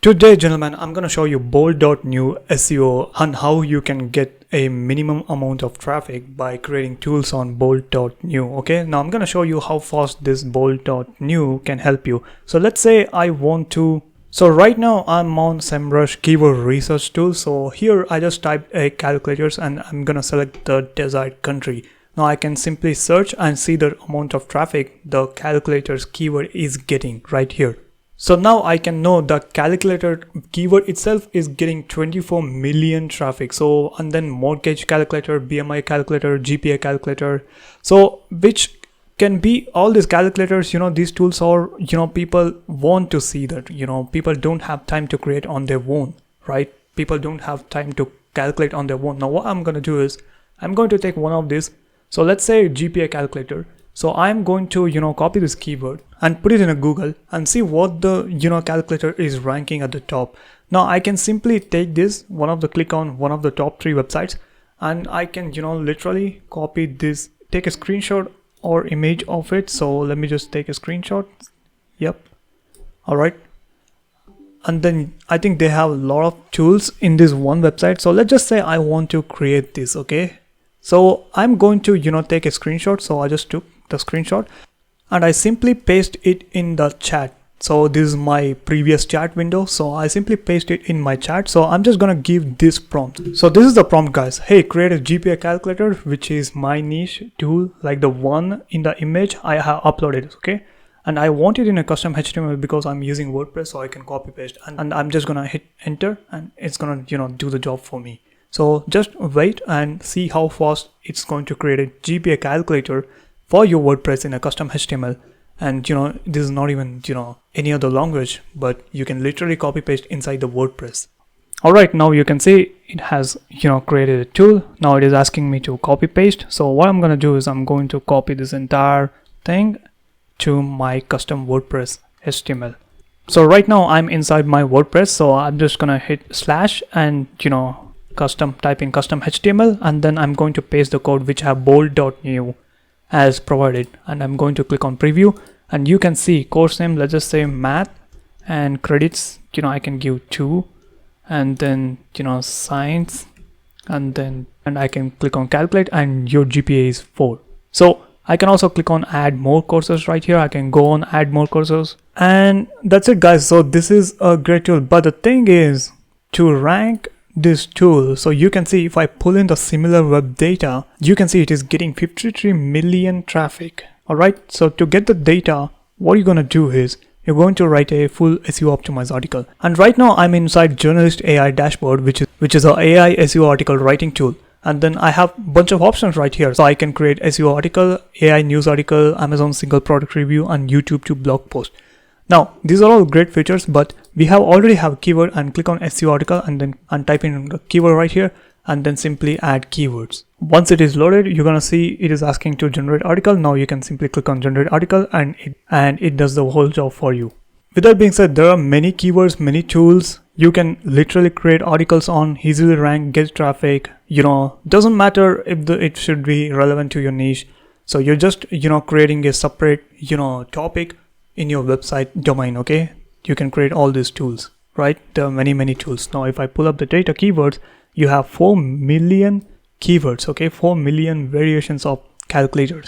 Today, gentlemen, I'm going to show you Bolt New SEO and how you can get a minimum amount of traffic by creating tools on Bolt New. Okay, now I'm going to show you how fast this Bolt New can help you. So let's say I want to. So right now I'm on SEMrush keyword research tool. So here I just typed a calculators and I'm going to select the desired country. Now I can simply search and see the amount of traffic the calculators keyword is getting right here. So now I can know the calculator keyword itself is getting 24 million traffic. So, and then mortgage calculator, BMI calculator, GPA calculator. So which can be all these calculators, these tools are, people want to see that, people don't have time to create on their own, right? People don't have time to calculate on their own. Now what I'm going to do is I'm going to take one of these. So let's say GPA calculator. So I'm going to, copy this keyword and put it in a Google and see what the, calculator is ranking at the top. Now I can simply take this, click on one of the top 3 websites, and I can, literally copy this, take a screenshot or image of it. So let me just take a screenshot. Yep. All right. And then I think they have a lot of tools in this one website. So let's just say I want to create this. Okay. So I'm going to, take a screenshot. So I just took the screenshot and I simply paste it in the chat. So this is my previous chat window. So I simply paste it in my chat. So I'm just gonna give this prompt. So this is the prompt, guys. Hey, create a GPA calculator, which is my niche tool, like the one in the image I have uploaded. Okay. And I want it in a custom HTML because I'm using WordPress, so I can copy paste, and I'm just gonna hit enter and it's gonna, do the job for me. So just wait and see how fast it's going to create a GPA calculator for your WordPress in a custom HTML. And this is not even any other language, but you can literally copy paste inside the WordPress. All right, now you can see it has created a tool. Now it is asking me to copy paste. So what I'm going to do is I'm going to copy this entire thing to my custom WordPress HTML. So right now I'm inside my WordPress, so I'm just gonna hit slash and type in custom HTML, and then I'm going to paste the code which I have bolt.new as provided, and I'm going to click on preview, and you can see course name, let's just say math, and credits, I can give 2, and then science, and I can click on calculate, and your GPA is 4. So I can also click on add more courses right here. I can go on add more courses, and that's it, guys. So this is a great tool, but the thing is to rank this tool, so you can see if I pull in the similar web data, you can see it is getting 53 million traffic. All right, so to get the data, what you're going to do is you're going to write a full SEO optimized article. And right now I'm inside Journalist AI dashboard, which is a AI SEO article writing tool. And then I have a bunch of options right here. So I can create SEO article, AI news article, Amazon single product review, and YouTube to blog post. Now, these are all great features, but we already have keyword, and click on SEO article and type in the keyword right here, and then simply add keywords. Once it is loaded, you're gonna see it is asking to generate article. Now you can simply click on generate article, and it does the whole job for you. With that being said, there are many keywords, many tools. You can literally create articles on, easily rank, get traffic. Doesn't matter if it should be relevant to your niche. So you're just creating a separate topic in your website domain. Okay, you can create all these tools, right? There are many tools. Now if I pull up the data keywords, you have 4 million keywords. Okay, 4 million variations of calculators.